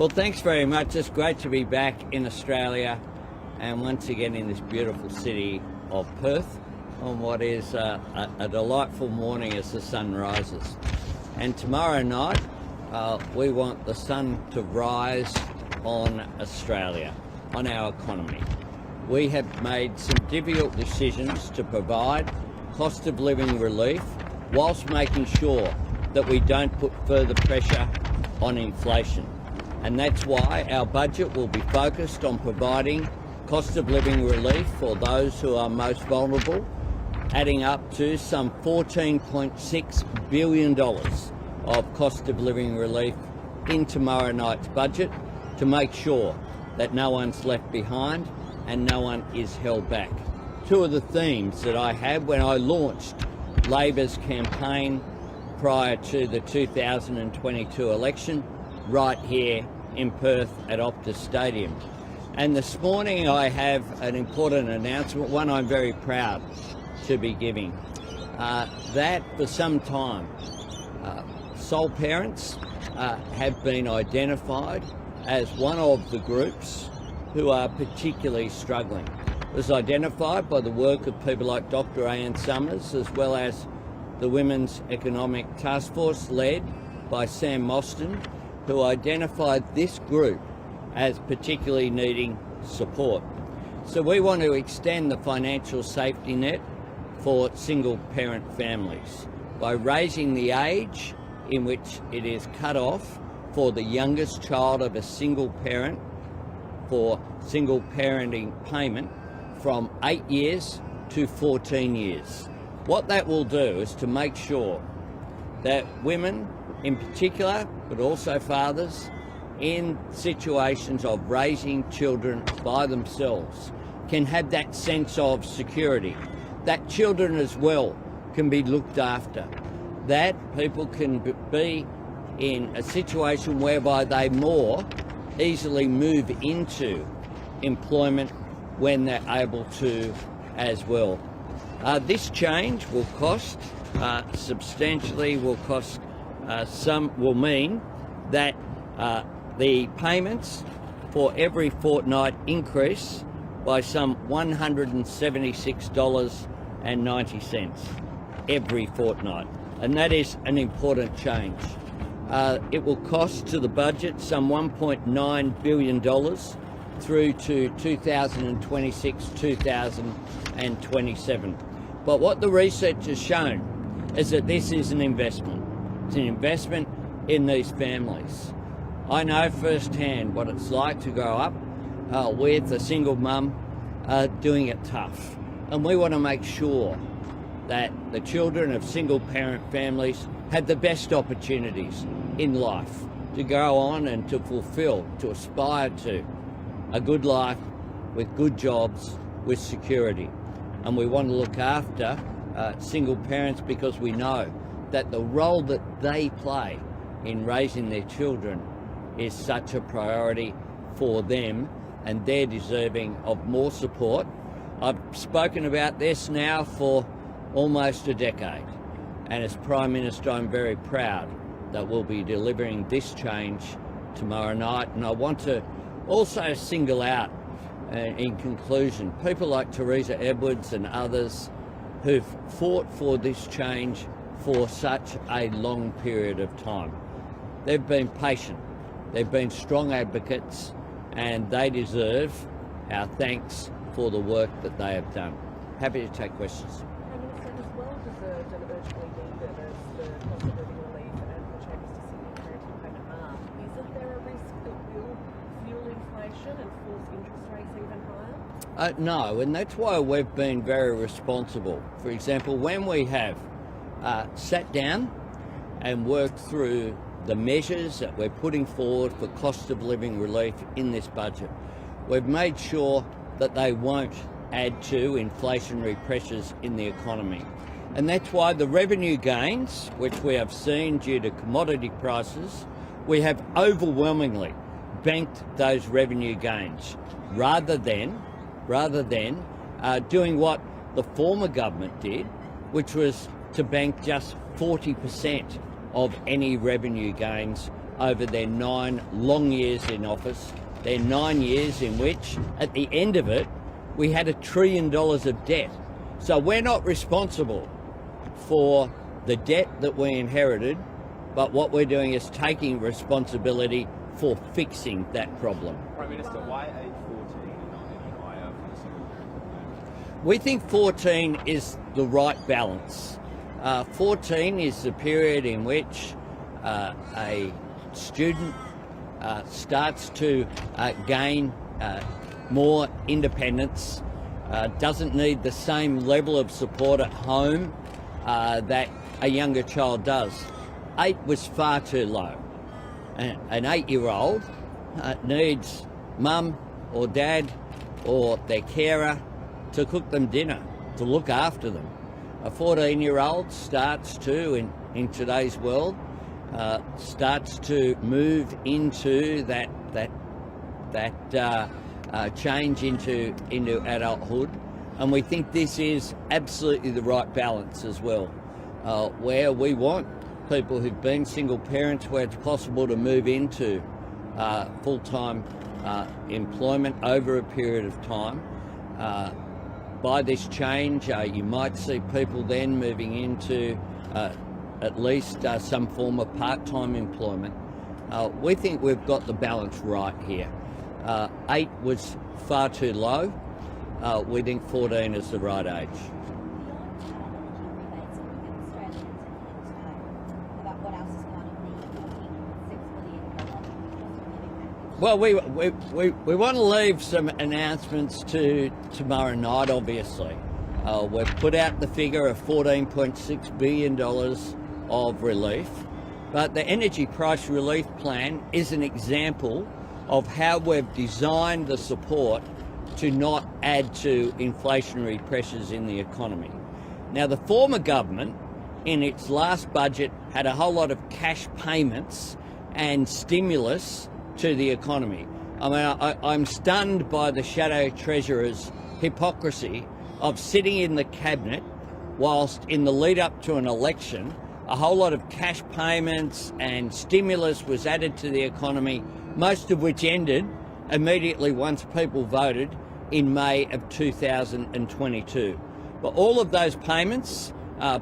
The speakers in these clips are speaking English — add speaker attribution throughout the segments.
Speaker 1: Well, thanks very much. It's great to be back in Australia and once again in this beautiful city of Perth on what is a delightful morning as the sun rises. And tomorrow night, we want the sun to rise on Australia, on our economy. We have made some difficult decisions to provide cost of living relief whilst making sure that we don't put further pressure on inflation. And that's why our budget will be focused on providing cost of living relief for those who are most vulnerable, adding up to some $14.6 billion of cost of living relief in tomorrow night's budget to make sure that no one's left behind and no one is held back. Two of the themes that I had when I launched Labor's campaign prior to the 2022 election, right here in Perth at Optus Stadium. And this morning I have an important announcement, one I'm very proud to be giving. That for some time, sole parents have been identified as one of the groups who are particularly struggling. It was identified by the work of people like Dr. Anne Summers, as well as the Women's Economic Task Force led by Sam Mostyn, who identified this group as particularly needing support. So we want to extend the financial safety net for single parent families by raising the age in which it is cut off for the youngest child of a single parent for single parenting payment from 8 years to 14 years. What that will do is to make sure that women in particular, but also fathers, in situations of raising children by themselves, can have that sense of security, that children as well can be looked after, that people can be in a situation whereby they more easily move into employment when they're able to as well. This change will cost substantially, will mean that the payments for every fortnight increase by some $176.90 every fortnight, and that is an important change. It will cost to the budget some $1.9 billion through to 2026-2027. But what the research has shown is that this is an investment. It's an investment in these families. I know firsthand what it's like to grow up with a single mum doing it tough. And we want to make sure that the children of single parent families have the best opportunities in life to go on and to fulfill, to aspire to a good life with good jobs, with security. And we want to look after single parents because we know that the role that they play in raising their children is such a priority for them, and they're deserving of more support. I've spoken about this now for almost a decade, and as Prime Minister I'm very proud that we'll be delivering this change tomorrow night. And I want to also single out, in conclusion, people like Teresa Edwards and others who've fought for this change for such a long period of time. They've been patient, they've been strong advocates, and they deserve our thanks for the work that they have done. Happy to take questions.
Speaker 2: Prime Minister, as well deserved and urgently needed as the cost of living relief and the changes to single parenting payment are, isn't there a risk that will fuel inflation and force interest rates even higher?
Speaker 1: No, and that's why we've been very responsible. For example, when we have sat down and worked through the measures that we're putting forward for cost of living relief in this budget, we've made sure that they won't add to inflationary pressures in the economy. And that's why the revenue gains, which we have seen due to commodity prices, we have overwhelmingly banked those revenue gains rather than doing what the former government did, which was to bank just 40% of any revenue gains over their 9 long years in office. Their 9 years in which, at the end of it, we had $1 trillion of debt. So we're not responsible for the debt that we inherited, but what we're doing is taking responsibility for fixing that problem.
Speaker 3: Prime Minister, why age 14 and not any higher for the single parent?
Speaker 1: We think 14 is the right balance. 14 is the period in which a student starts to gain more independence, doesn't need the same level of support at home that a younger child does. 8 was far too low. An 8-year-old needs mum or dad or their carer to cook them dinner, to look after them. A 14-year-old starts to, in today's world, starts to move into that change into adulthood, and we think this is absolutely the right balance as well, where we want people who've been single parents, where it's possible to move into full-time employment over a period of time. By this change, you might see people then moving into at least some form of part-time employment. We think we've got the balance right here. 8 was far too low. We think 14 is the right age. Well, we want to leave some announcements to tomorrow night, obviously. We've put out the figure of $14.6 billion of relief, but the Energy Price Relief Plan is an example of how we've designed the support to not add to inflationary pressures in the economy. Now, the former government, in its last budget, had a whole lot of cash payments and stimulus to the economy. I mean, I'm stunned by the Shadow Treasurer's hypocrisy of sitting in the cabinet whilst in the lead up to an election, a whole lot of cash payments and stimulus was added to the economy, most of which ended immediately once people voted in May of 2022. But all of those payments,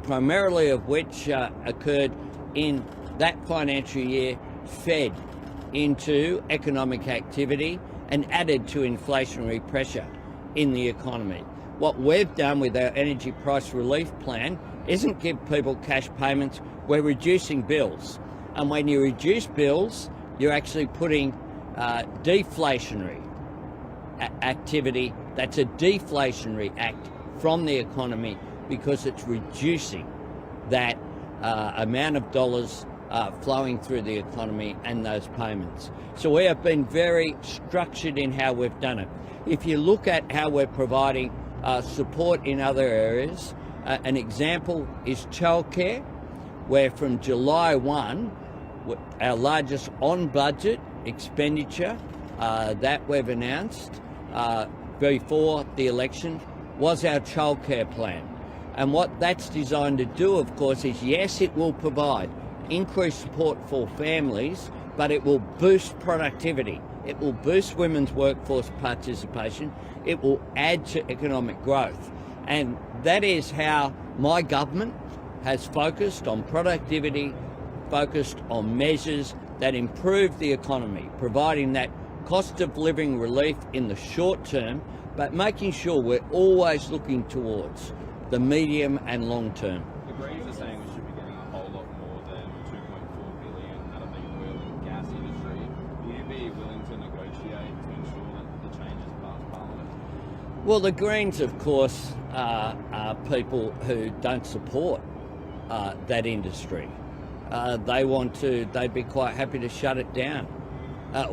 Speaker 1: primarily of which occurred in that financial year, fed into economic activity and added to inflationary pressure in the economy. What we've done with our Energy Price Relief Plan isn't give people cash payments, we're reducing bills. And when you reduce bills, you're actually putting deflationary activity, that's a deflationary act from the economy because it's reducing that amount of dollars flowing through the economy and those payments. So we have been very structured in how we've done it. If you look at how we're providing support in other areas, an example is childcare, where from July 1, our largest on-budget expenditure that we've announced before the election was our childcare plan. And what that's designed to do, of course, is yes, it will provide increased support for families, but it will boost productivity. It will boost women's workforce participation. It will add to economic growth. And that is how my government has focused on productivity, focused on measures that improve the economy, providing that cost of living relief in the short term, but making sure we're always looking towards the medium and long term.
Speaker 3: The Greens are saying we should be getting a whole lot more than $2.4 billion out of the oil and gas industry. Will you be willing to negotiate to ensure that the changes pass Parliament?
Speaker 1: Well, the Greens, of course, are people who don't support that industry. They'd be quite happy to shut it down.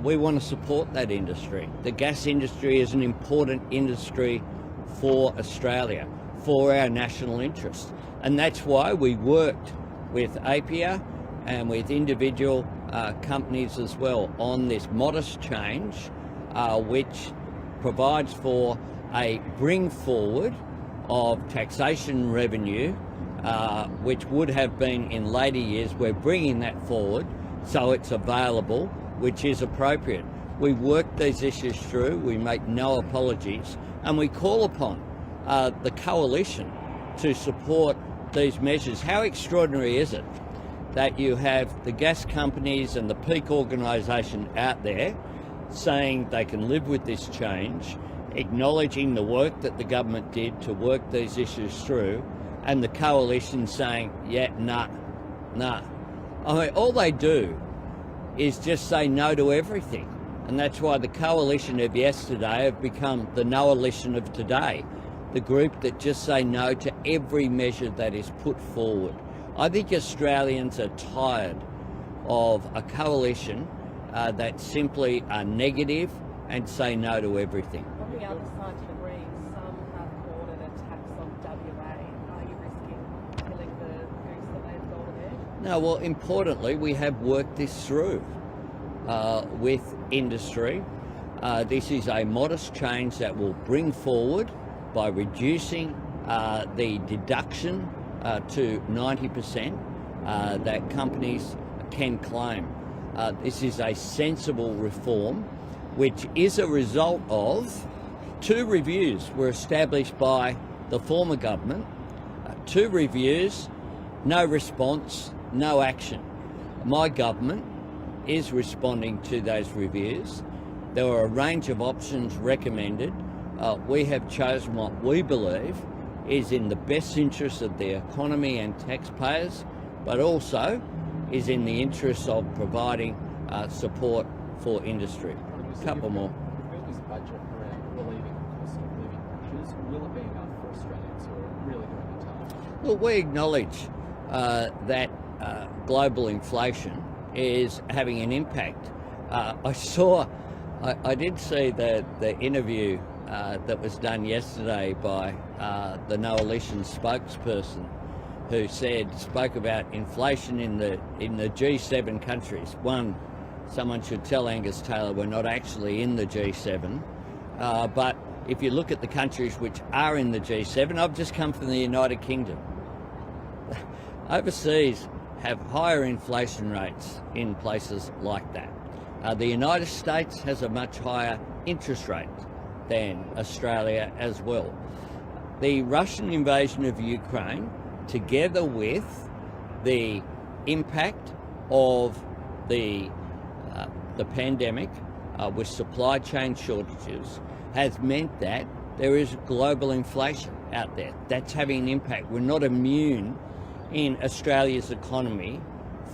Speaker 1: We want to support that industry. The gas industry is an important industry for Australia, for our national interest. And that's why we worked with APIA and with individual companies as well on this modest change, which provides for a bring forward of taxation revenue, which would have been in later years. We're bringing that forward so it's available, which is appropriate. We work these issues through, we make no apologies, and we call upon the coalition to support these measures. How extraordinary is it that you have the gas companies and the peak organisation out there saying they can live with this change, acknowledging the work that the government did to work these issues through, and the coalition saying, yeah, nah. I mean, all they do is just say no to everything. And that's why the coalition of yesterday have become the no-alition of today, the group that just say no to every measure that is put forward. I think Australians are tired of a coalition that simply are negative and say no to everything.
Speaker 2: On the other side to the breeze, some have called it a tax on WA. Are you risking killing the goose that lays golden egg?
Speaker 1: No, well, importantly, we have worked this through with industry. This is a modest change that will bring forward by reducing the deduction to 90% that companies can claim. This is a sensible reform, which is a result of 2 reviews were established by the former government. 2 reviews, no response, no action. My government is responding to those reviews. There are a range of options recommended. We have chosen what we believe is in the best interest of the economy and taxpayers, but also is in the interest of providing support for industry. A couple more.
Speaker 4: With this budget around relieving cost of living pressures, will it be enough for Australians who are really doing the task?
Speaker 1: Well, we acknowledge that global inflation is having an impact. I did see the interview that was done yesterday by the no-alition spokesperson, who spoke about inflation in the G7 countries. One, someone should tell Angus Taylor we're not actually in the G7, but if you look at the countries which are in the G7, I've just come from the United Kingdom. Overseas have higher inflation rates in places like that. The United States has a much higher interest rate than Australia as well. The Russian invasion of Ukraine, together with the impact of the pandemic with supply chain shortages, has meant that there is global inflation out there. That's having an impact. We're not immune in Australia's economy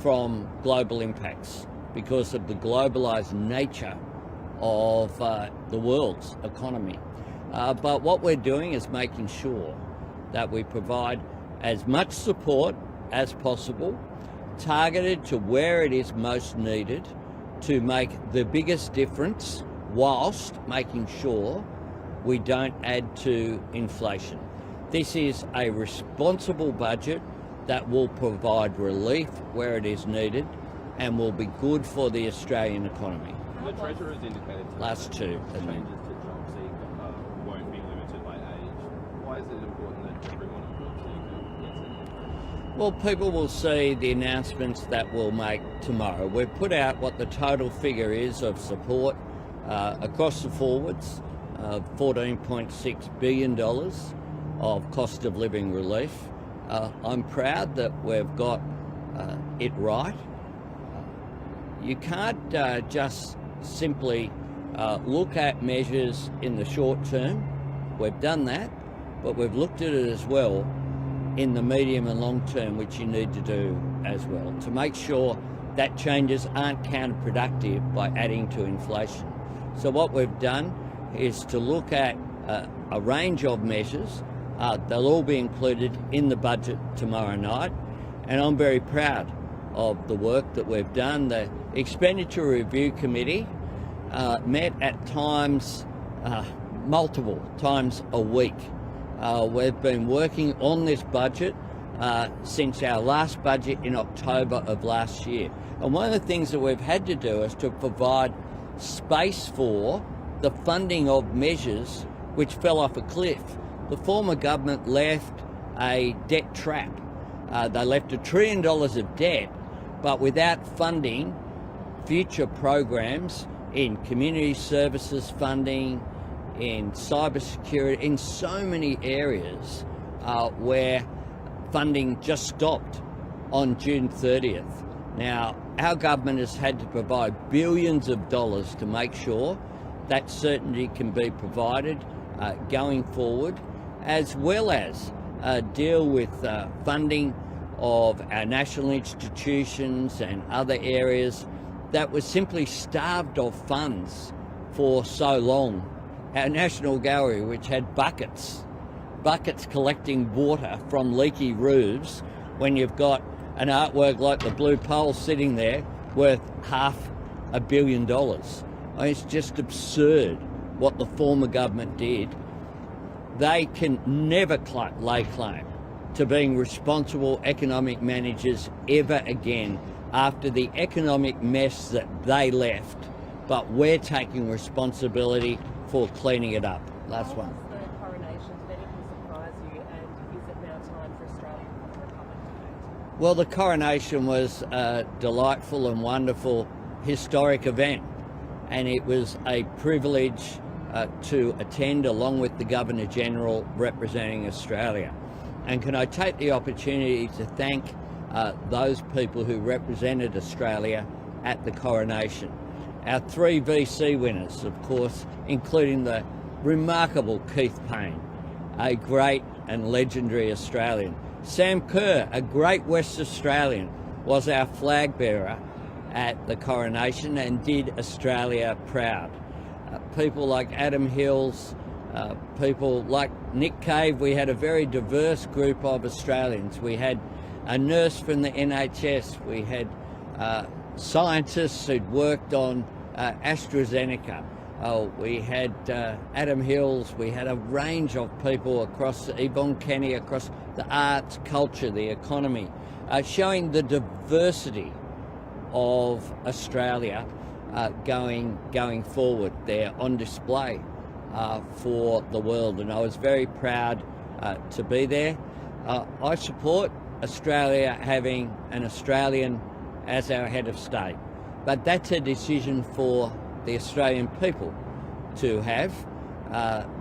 Speaker 1: from global impacts because of the globalised nature of the world's economy. But what we're doing is making sure that we provide as much support as possible, targeted to where it is most needed, to make the biggest difference whilst making sure we don't add to inflation. This is a responsible budget that will provide relief where it is needed and will be good for the Australian economy.
Speaker 3: The Treasurer has indicated
Speaker 1: Last 2.
Speaker 3: changes to JobSeeker won't be limited by age. Why is it important that everyone on JobSeeker gets it?
Speaker 1: Well, people will see the announcements that we'll make tomorrow. We've put out what the total figure is of support across the forwards, $14.6 billion of cost of living relief. I'm proud that we've got it right. You can't just simply look at measures in the short term. We've done that, but we've looked at it as well in the medium and long term, which you need to do as well, to make sure that changes aren't counterproductive by adding to inflation. So what we've done is to look at a range of measures. They'll all be included in the budget tomorrow night, and I'm very proud of the work that we've done. The Expenditure Review Committee met at times, multiple times a week. We've been working on this budget since our last budget in October of last year. And one of the things that we've had to do is to provide space for the funding of measures which fell off a cliff. The former government left a debt trap. They left $1 trillion of debt, but without funding future programs in community services funding, in cybersecurity, in so many areas where funding just stopped on June 30th. Now, our government has had to provide billions of dollars to make sure that certainty can be provided going forward, as well as deal with funding of our national institutions and other areas that was simply starved of funds for so long. Our National Gallery, which had buckets collecting water from leaky roofs, when you've got an artwork like the Blue Pole sitting there worth $500 million. I mean, it's just absurd what the former government did. They can never lay claim to being responsible economic managers ever again after the economic mess that they left, but we're taking responsibility for cleaning it up. Last one.
Speaker 2: How was the coronation? Did anything surprise you, and is it now time for Australia for the Republic to act?
Speaker 1: Well, the coronation was a delightful and wonderful historic event, and it was a privilege to attend along with the Governor-General representing Australia. And can I take the opportunity to thank those people who represented Australia at the coronation. Our 3 VC winners, of course, including the remarkable Keith Payne, a great and legendary Australian. Sam Kerr, a great West Australian, was our flag bearer at the coronation and did Australia proud. People like Adam Hills, people like Nick Cave. We had a very diverse group of Australians. We had a nurse from the NHS. We had scientists who'd worked on AstraZeneca. We had Adam Hills. We had a range of people across Yvonne Kenny, across the arts, culture, the economy, showing the diversity of Australia going forward. They're on display for the world, and I was very proud to be there. I support Australia having an Australian as our head of state, but that's a decision for the Australian people to have.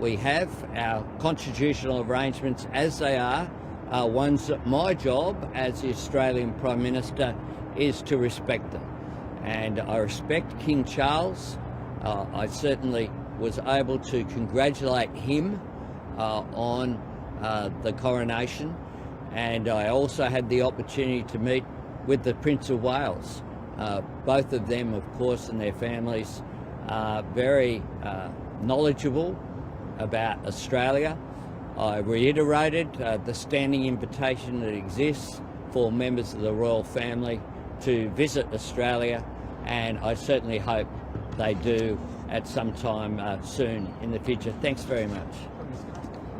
Speaker 1: We have our constitutional arrangements as they are, ones that my job as the Australian Prime Minister is to respect them. And I respect King Charles. I certainly was able to congratulate him on the coronation, and I also had the opportunity to meet with the Prince of Wales. Both of them, of course, and their families are very knowledgeable about Australia. I reiterated the standing invitation that exists for members of the royal family to visit Australia, and I certainly hope they do at some time soon in the future. Thanks very much.